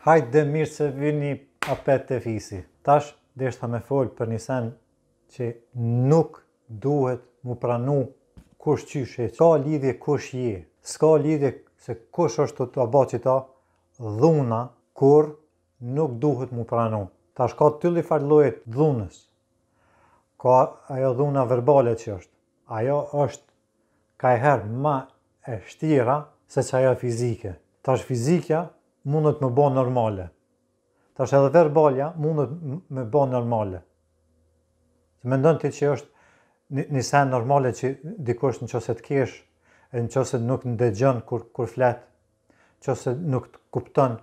Hajde dhe mirë se vini apet të fisi. Tash, deshta me folë për një sen që nuk duhet mu pranu kush qyshe. Ska lidhje kush je. Ska lidhje se kush është të aba qita, dhuna kur nuk duhet mu pranu. Tash ka tylli farlojet dhunës. Ka ajo dhuna verbale që është. Ajo është kajherë ma e shtira se që ajo fizike. Tash fizikja mundet me bo normale. Tash edhe verbalja mundet me bo normale. Mendon ti që është një sen normale që dikush në qëse të kesh, në qëse nuk ndëgjon kur flet, qëse nuk të kupton,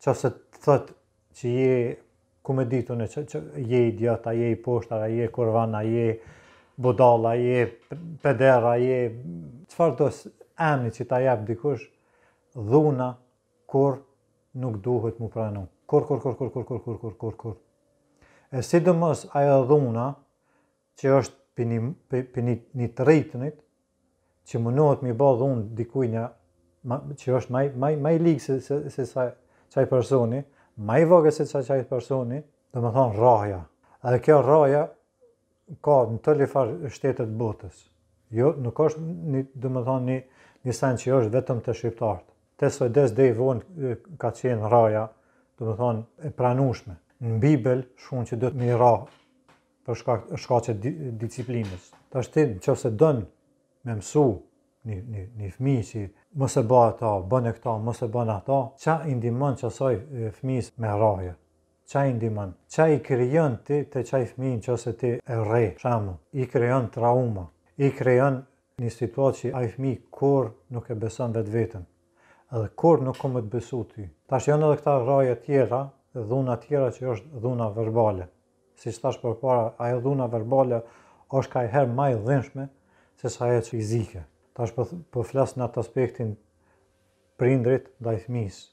qëse të thot që je, ku me ditune, që je idiot, a je i poshtar, a je kurvan, a je budala, a je pedera, a je... Qëfar do emni që ta jep dikush, dhuna kur nuk duhet mu pranu. Kur. E sidomos ajo dhuna që është për një të rritënit, që mundohet mi ba dhunë dikujnja që është maj ligë se qaj personi, maj vogë se qaj personi, dhe me thonë raja. Edhe kjo raja ka në të lifar shtetet botës. Jo, nuk është dhe me thonë një sen që është vetëm të shqiptartë. Te sojdes dhe i vonë ka qenë raja, dhe me thonë e pranushme. Në Bibel shumë që dhëtë mi ra për shkaqe disiplinës. Ta shtin që se dënë me mësu një fmi që mos e ba ata, bën e këta, mos e bën ata, qa i ndimon që asaj fmis me raje? Qa i ndimon? Qa i krijon ti të qaj fmi që se ti e re, shamu? I krijon trauma, i krijon një situatë që aj fmi kur nuk e beson vetë vetën, edhe kur nuk kom të besu ty. Tash janë edhe këta raje tjera, dhuna tjera që është dhuna verbale. Si që tash përpara, ajo dhuna verbale është ka i herë ma i dhinshme se sa ajo fizike. Tash po flas në atë aspektin prindrit ndaj fëmisë.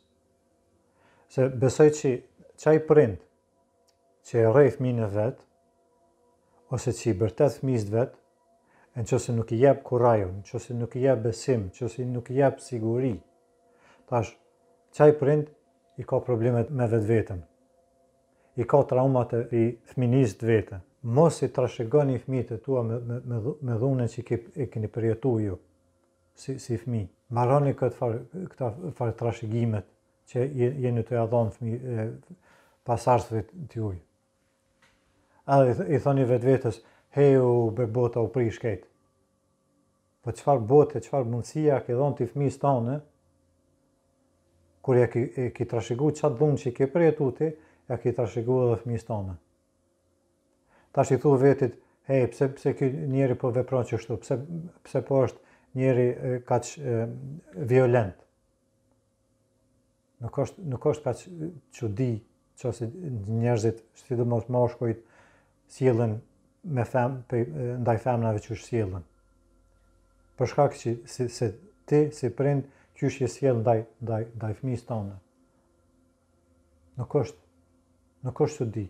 Se besoj që qaj prind që e rrej fëmijën e vet, ose që i bërtet fëmijës vet, nëse nuk i jep kurajo, nëse nuk i jep besim, nëse nuk i jep siguri, tash qaj prind i ka problemet me vetë vetën. I ka traumat e fëminisë të vete. Mos i trashëgoni fëmijët e tua me dhunën që e keni përjetu ju, si fëmi. Mbaroni këta farë trashëgimet që jeni të jadhonë pasarsëve të juj. Edhe i thoni vetë vetës, heju be bota u pri shket. Po qëfar bote, qëfar mundësia ke dhonë të fëmijës tonë, kur ja ki trashëgu qatë dhunë që i ke përjetu ti, ja ki trashëgu edhe fëmijës tonë. Tash i thu vetit, hej, pse ky njeri po vepron qështu, pse po është njeri kaq violent. Nuk është kaq çudi qëse njerëzit, sidomos mashkujt, sjellën ndaj femnave që sjellën. Për shkak që se ti si prind qysh je sjell ndaj fëmijës tonë. Nuk është çudi.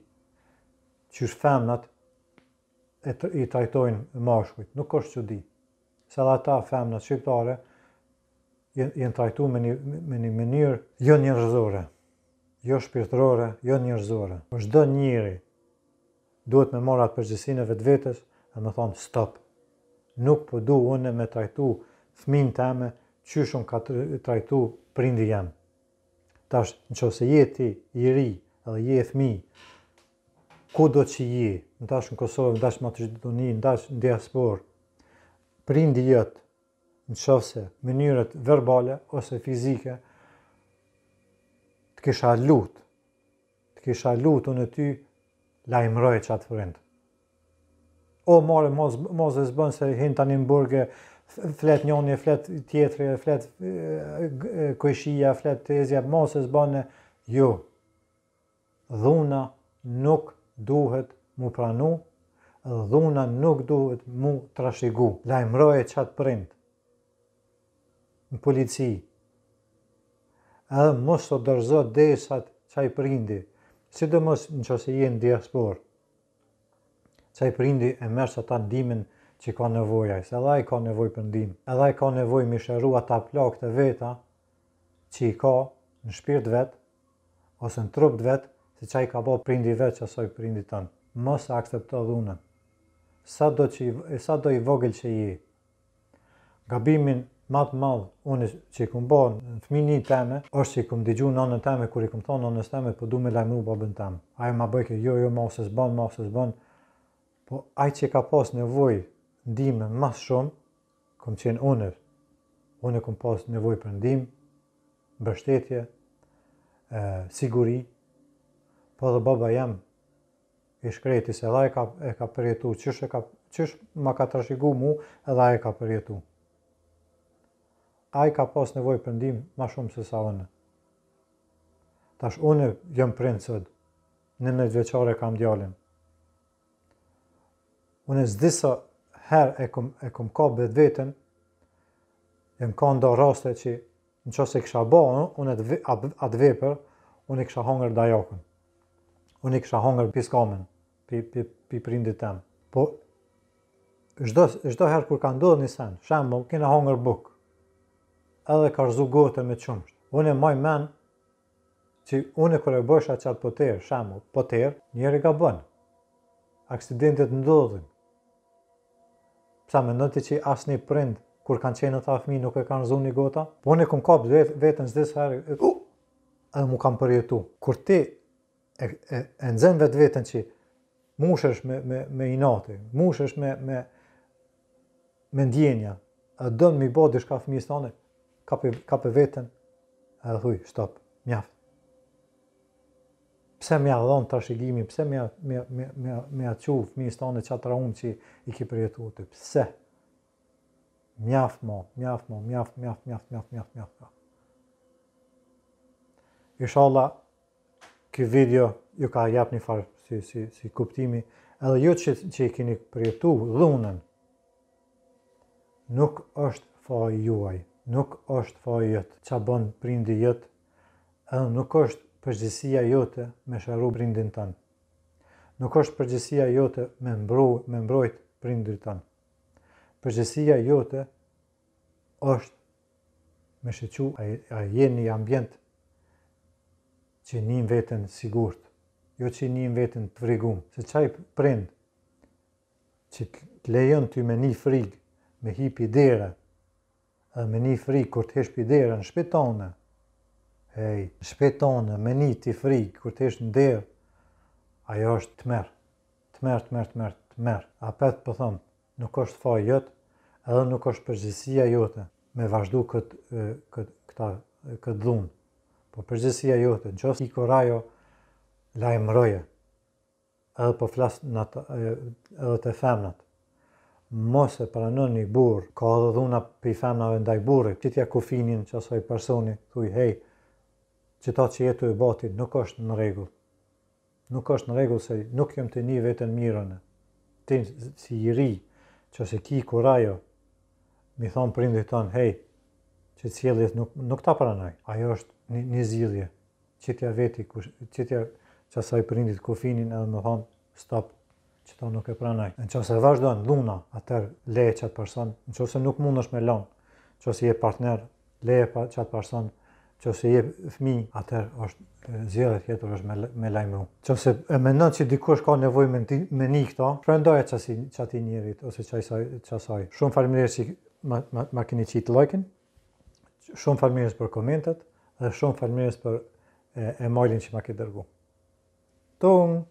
Qysh femnat i trajtojnë mashkujt, nuk është çudi. Se edhe ata femnat shqiptare jenë trajtu me një mënyrë jo njerëzore, jo shpirtërore, jo njerëzore. Çdo njeri duhet me marrë atë përgjegjësinë e vetvetes dhe me thonë stop. Nuk po du unë me trajtu fëmijën teme qysh unë ka trajtu prindi jam. Tash, nëse je ti i ri edhe je fëmijë, ku do që je, ndash në Kosovë, ndash në Maqedoni, ndash në diasporë, prindi jëtë, nëse mënyrët verbale ose fizike, të kisha lutë unë ty, lajmëroj qatë prind. O, more, mos e zbën se hin tani në burge, flet njoni, flet tjetri, flet kojshia, flet tezja, mos e zbën, jo. Dhuna nuk duhet mu pranu, dhuna nuk duhet mu trashëgu. Lajmëroje qatë prind në polici. Edhe mos të dërzo desat qaj prindi, sidomos nëse je në diasporë. Qaj prindi e merr ata ndihmën që ka nevoja, se edhe ai ka nevojë për ndihmë. Edhe ai ka nevojë mi shëru ata plagët e veta që i ka në shpirt vet, ose në trup vetë, se që i ka bo prindi vetë që asoj prindi tënë. Mos aksepto dhunën. Sa do i vogël që je. Gabimin matë madhë, unë që i këmë bo në fëmini teme, është që i këmë digju nënën teme, kur i këmë thonë nënës teme, po du me lajmru babën teme. Ajo ma bëjke, jo, ma ose s'bën, po aj që ka pas nevoj ndime mas shumë, këmë qenë unë këmë pas nevoj për ndim, mbështetje, siguri, po dhe baba jam i shkreti se edhe e ka përjetu, qysh ma ka trashëgu mu, edhe e ka përjetu. Ai ka pas nevoj për ndim ma shumë se sa unë. Tash unë jam prind sot, 11 vjeçare kam djalin. Unë s'di sa herë e kom ka vetën, jem ka ndo raste që në qëse kisha ba, unë atë vepër, unë i kisha hongër dajakën. Unë i kisha hongër piskamen, pi prindit tem. Po, çdo herë kur ka ndodhur një sen, shembull, kena hongër bukë, edhe ka rëzu gote me qumsht. Unë e maj men që unë kur e bësha qatë poter, shembull, poter, njeri ka bën. Aksidentet ndodhin. Psa me nëti që asni prind, kur kanë qenë ta fëmi, nuk e kanë rëzu një gota? Po unë e kom kap vetën s'dis herë, edhe mu kam përjetu. Kur ti e nxen vetën që mushesh me inati, mushesh me ndjenja, e dënë mi bo dishka fëmijës tane, kape vetën, edhe thuj, stop, mjaft. Pse mja dhonë trashëgimi, pse mja qu fëmijës tane qatë raun që i ki përjetu të, pse? Mjaft. Inshallah, ky video ju ka jap një farë si kuptimi, edhe ju që i keni përjetu dhunën, nuk është faji juaj, nuk është faji jëtë, qa bën prindi jëtë, edhe nuk është përgjësia jote me sharu prindin tënë. Nuk është përgjësia jote me mbrojt prindin tënë. Përgjësia jote është me shëqu a jeni një ambjent që njën vetën sigurt, jo që njën vetën të vrigum. Se qaj prind që të lejon ty me një frig, me hipi dere, edhe me një frig kur të hesh pi dere në shpetone, në shpetone, me një ti frig kur të hesh në derë, ajo është të merë. A petë për thëmë, nuk është faj jëtë, edhe nuk është përgjësia jote me vazhdu këtë dhunë. Po përgjësia jote, në qësë i korajo, lajmëroje, edhe po flasë edhe të femnat. Mos e pranën një burë, ka edhe dhuna për i femnave ndaj burë, qitja kufinin që asoj personi, thuj, hej, qëta që jetu e bati nuk është në regull. Nuk është në regull se nuk jem të një vetën mirën. Ti si i ri, që se ki kurajo, mi thonë prindit tonë, hej, që cjellit nuk ta pranaj. Ajo është një zgjidhje. Qitja veti, qitja që asaj prindit kufinin edhe me thonë, stop, që ta nuk e pranaj. Në që se vazhdojnë dhuna, atër leje qatë person, në që se nuk mund është me lanë, që se je partner, leje qatë person, që se je fmi, atër është zgjidhje tjetër është me lajmëru. Që se e menon që dikush ka nevoj me një këta, shprendoje qati njerit, ose qasaj. Shumë faleminderit që ma keni qitë like-in, shumë faleminderit për komentet, dhe shumë faleminderit për emailin që ma ke dërgu. Tung!